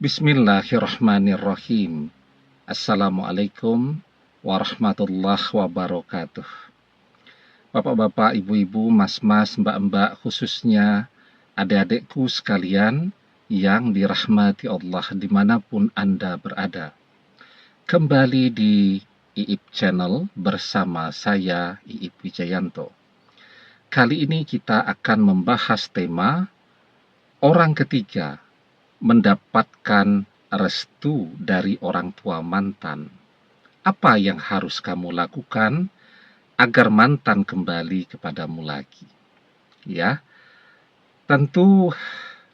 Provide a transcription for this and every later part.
Bismillahirrahmanirrahim. Assalamualaikum warahmatullahi wabarakatuh. Bapak-bapak, ibu-ibu, mas-mas, mbak-mbak, khususnya adik-adikku sekalian yang dirahmati Allah dimanapun Anda berada. Kembali di IIP Channel bersama saya, IIP Wijayanto. Kali ini kita akan membahas tema orang ketiga mendapatkan restu dari orang tua mantan. Apa yang harus kamu lakukan agar mantan kembali kepadamu lagi? Ya, tentu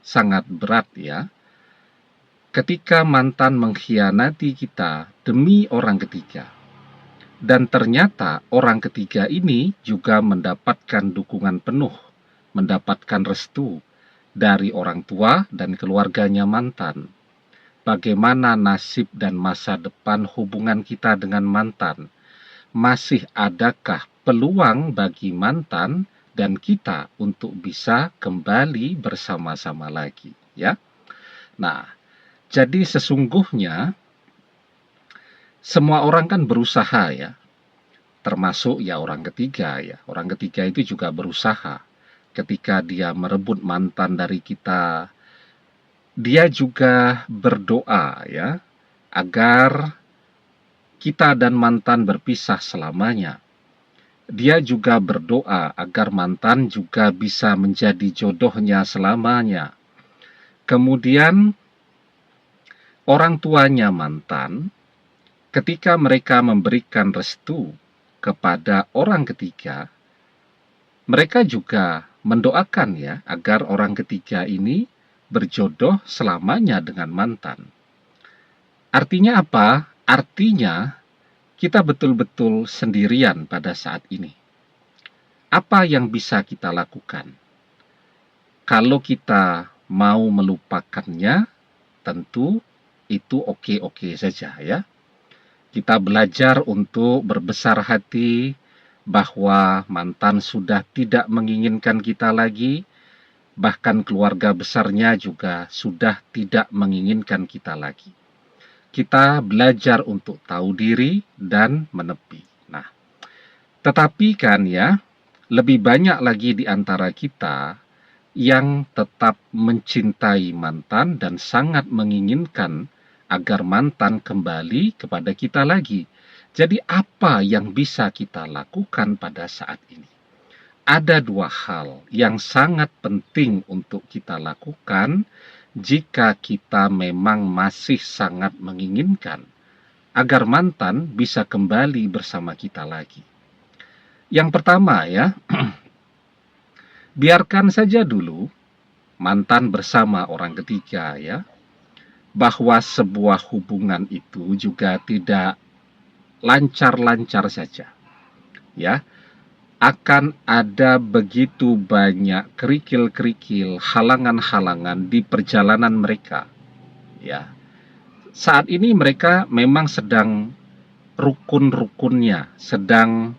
sangat berat ya. Ketika mantan mengkhianati kita demi orang ketiga. Dan ternyata orang ketiga ini juga mendapatkan dukungan penuh, mendapatkan restu dari orang tua dan keluarganya mantan. Bagaimana nasib dan masa depan hubungan kita dengan mantan? Masih adakah peluang bagi mantan dan kita untuk bisa kembali bersama-sama lagi, ya? Nah, jadi sesungguhnya semua orang kan berusaha ya, termasuk ya orang ketiga ya. Orang ketiga itu juga berusaha. Ketika dia merebut mantan dari kita, dia juga berdoa ya, agar kita dan mantan berpisah selamanya. Dia juga berdoa agar mantan juga bisa menjadi jodohnya selamanya. Kemudian orang tuanya mantan, ketika mereka memberikan restu kepada orang ketiga, mereka juga mendoakan ya agar orang ketiga ini berjodoh selamanya dengan mantan. Artinya apa? Artinya kita betul-betul sendirian pada saat ini. Apa yang bisa kita lakukan? Kalau kita mau melupakannya, tentu itu oke-oke saja ya. Kita belajar untuk berbesar hati bahwa mantan sudah tidak menginginkan kita lagi, bahkan keluarga besarnya juga sudah tidak menginginkan kita lagi. Kita belajar untuk tahu diri dan menepi. Nah, tetapi kan ya, lebih banyak lagi di antara kita yang tetap mencintai mantan dan sangat menginginkan agar mantan kembali kepada kita lagi. Jadi apa yang bisa kita lakukan pada saat ini? Ada dua hal yang sangat penting untuk kita lakukan jika kita memang masih sangat menginginkan agar mantan bisa kembali bersama kita lagi. Yang pertama ya, biarkan saja dulu mantan bersama orang ketiga ya, bahwa sebuah hubungan itu juga tidak lancar-lancar saja. Ya, akan ada begitu banyak kerikil-kerikil, halangan-halangan di perjalanan mereka. Ya, saat ini mereka memang sedang rukun-rukunnya, sedang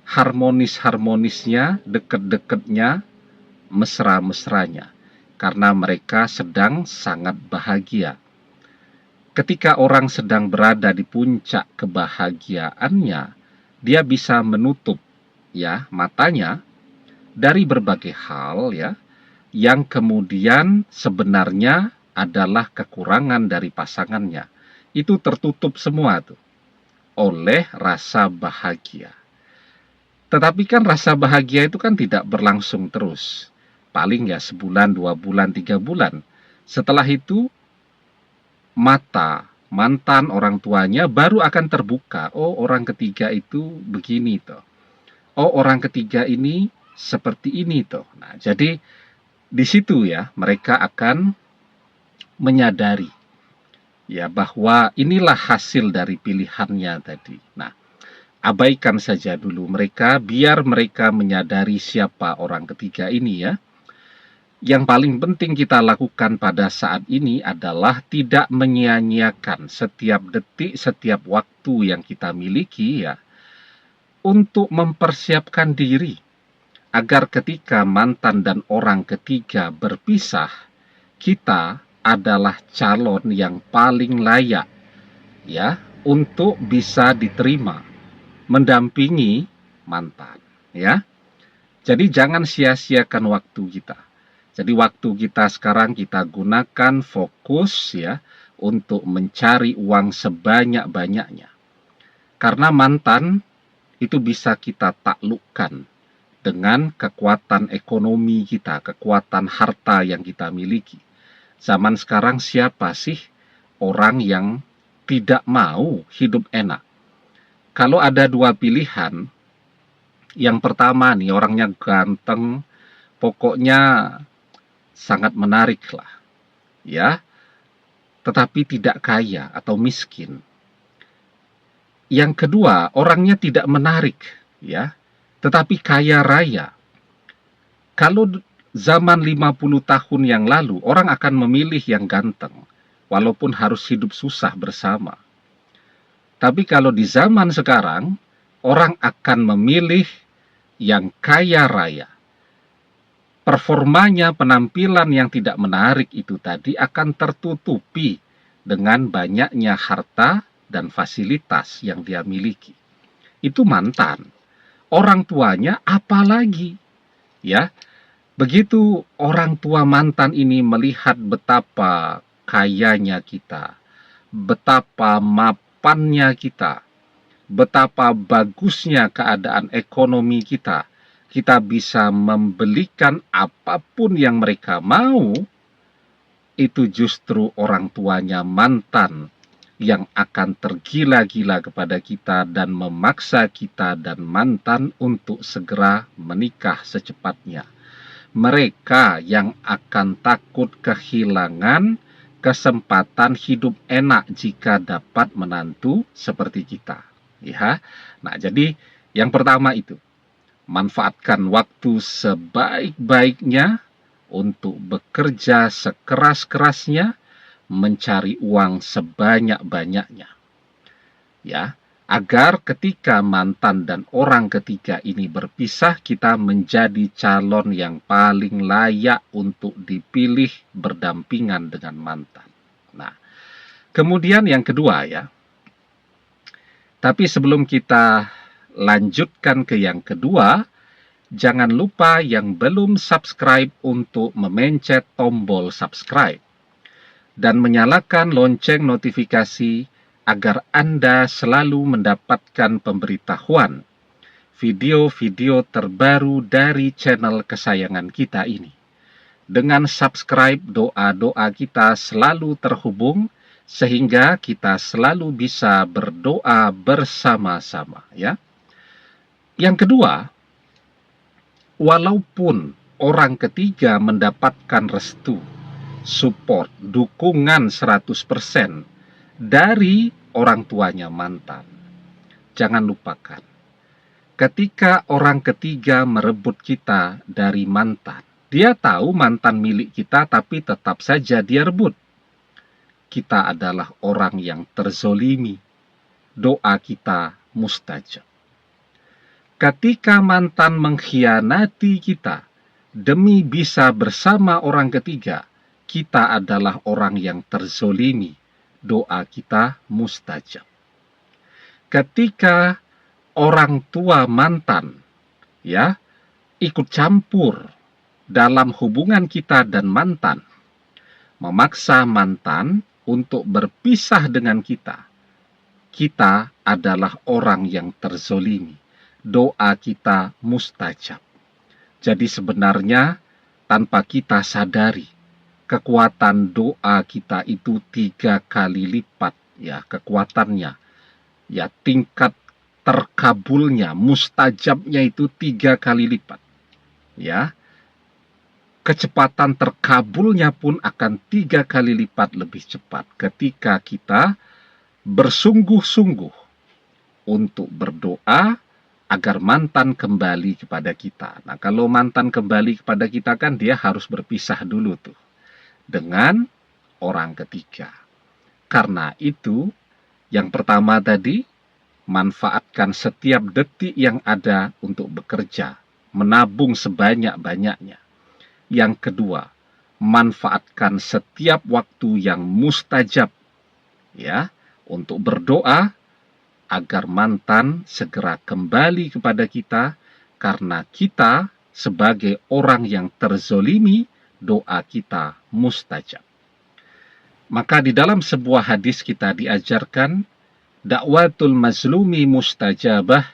harmonis-harmonisnya, deket-deketnya, mesra-mesranya, karena mereka sedang sangat bahagia. Ketika orang sedang berada di puncak kebahagiaannya, dia bisa menutup ya matanya dari berbagai hal ya yang kemudian sebenarnya adalah kekurangan dari pasangannya. Itu tertutup semua tuh oleh rasa bahagia. Tetapi kan rasa bahagia itu kan tidak berlangsung terus. Paling ya sebulan, 2 bulan, 3 bulan. Setelah itu mata mantan orang tuanya baru akan terbuka. Oh, orang ketiga itu begini toh. Oh, orang ketiga ini seperti ini toh. Nah, jadi di situ ya mereka akan menyadari ya bahwa inilah hasil dari pilihannya tadi. Nah, abaikan saja dulu mereka, biar mereka menyadari siapa orang ketiga ini ya. Yang paling penting kita lakukan pada saat ini adalah tidak menyia-nyiakan setiap detik, setiap waktu yang kita miliki ya, untuk mempersiapkan diri agar ketika mantan dan orang ketiga berpisah, kita adalah calon yang paling layak ya untuk bisa diterima mendampingi mantan ya. Jadi jangan sia-siakan waktu kita. Jadi waktu kita sekarang kita gunakan fokus ya untuk mencari uang sebanyak-banyaknya. Karena mantan itu bisa kita taklukkan dengan kekuatan ekonomi kita, kekuatan harta yang kita miliki. Zaman sekarang siapa sih orang yang tidak mau hidup enak? Kalau ada dua pilihan, yang pertama nih orangnya ganteng, pokoknya sangat menarik lah, ya, tetapi tidak kaya atau miskin. Yang kedua, orangnya tidak menarik, ya, tetapi kaya raya. Kalau zaman 50 tahun yang lalu, orang akan memilih yang ganteng, walaupun harus hidup susah bersama. Tapi kalau di zaman sekarang, orang akan memilih yang kaya raya. Performanya, penampilan yang tidak menarik itu tadi akan tertutupi dengan banyaknya harta dan fasilitas yang dia miliki. Itu mantan. Orang tuanya apalagi, ya. Begitu orang tua mantan ini melihat betapa kayanya kita, betapa mapannya kita, betapa bagusnya keadaan ekonomi kita, kita bisa membelikan apapun yang mereka mau, itu justru orang tuanya mantan yang akan tergila-gila kepada kita dan memaksa kita dan mantan untuk segera menikah secepatnya. Mereka yang akan takut kehilangan kesempatan hidup enak jika dapat menantu seperti kita. Ya. Nah, jadi yang pertama itu, manfaatkan waktu sebaik-baiknya untuk bekerja sekeras-kerasnya, mencari uang sebanyak-banyaknya. Ya, agar ketika mantan dan orang ketiga ini berpisah, kita menjadi calon yang paling layak untuk dipilih berdampingan dengan mantan. Nah, kemudian yang kedua ya. Tapi sebelum kita lanjutkan ke yang kedua, jangan lupa yang belum subscribe untuk memencet tombol subscribe dan menyalakan lonceng notifikasi agar Anda selalu mendapatkan pemberitahuan video-video terbaru dari channel kesayangan kita ini. Dengan subscribe, doa-doa kita selalu terhubung sehingga kita selalu bisa berdoa bersama-sama ya. Yang kedua, walaupun orang ketiga mendapatkan restu, support, dukungan 100% dari orang tuanya mantan, jangan lupakan, ketika orang ketiga merebut kita dari mantan, dia tahu mantan milik kita tapi tetap saja dia rebut. Kita adalah orang yang terzolimi, doa kita mustajab. Ketika mantan mengkhianati kita demi bisa bersama orang ketiga, kita adalah orang yang terzolimi, doa kita mustajab. Ketika orang tua mantan ya ikut campur dalam hubungan kita dan mantan, memaksa mantan untuk berpisah dengan kita, kita adalah orang yang terzolimi, doa kita mustajab. Jadi sebenarnya tanpa kita sadari, kekuatan doa kita itu 3 kali lipat ya kekuatannya. Ya, tingkat terkabulnya, mustajabnya itu 3 kali lipat. Ya. Kecepatan terkabulnya pun akan 3 kali lipat lebih cepat ketika kita bersungguh-sungguh untuk berdoa agar mantan kembali kepada kita. Nah, kalau mantan kembali kepada kita kan dia harus berpisah dulu tuh dengan orang ketiga. Karena itu, yang pertama tadi, manfaatkan setiap detik yang ada untuk bekerja, menabung sebanyak-banyaknya. Yang kedua, manfaatkan setiap waktu yang mustajab ya untuk berdoa agar mantan segera kembali kepada kita, karena kita sebagai orang yang terzolimi, doa kita mustajab. Maka di dalam sebuah hadis kita diajarkan, dakwatul mazlumi mustajabah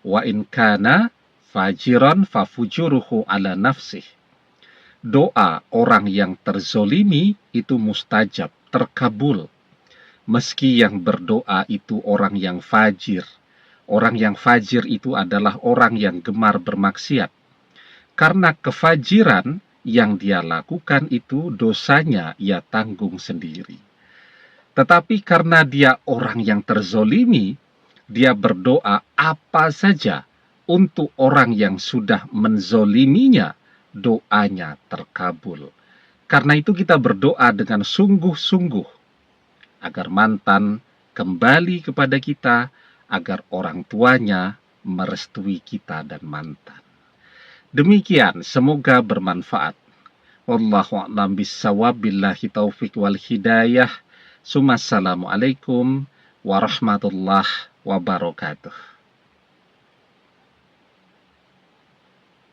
wa in kana fajiran fafujuruhu ala nafsih. Doa orang yang terzolimi itu mustajab, terkabul. Meski yang berdoa itu orang yang fajir. Orang yang fajir itu adalah orang yang gemar bermaksiat. Karena kefajiran yang dia lakukan itu dosanya ia tanggung sendiri. Tetapi karena dia orang yang terzolimi, dia berdoa apa saja untuk orang yang sudah menzoliminya, doanya terkabul. Karena itu kita berdoa dengan sungguh-sungguh agar mantan kembali kepada kita, agar orang tuanya merestui kita dan mantan. Demikian, semoga bermanfaat. Wallahu a'lam bissawab, billahi taufik wal hidayah. Assalamualaikum warahmatullahi wabarakatuh.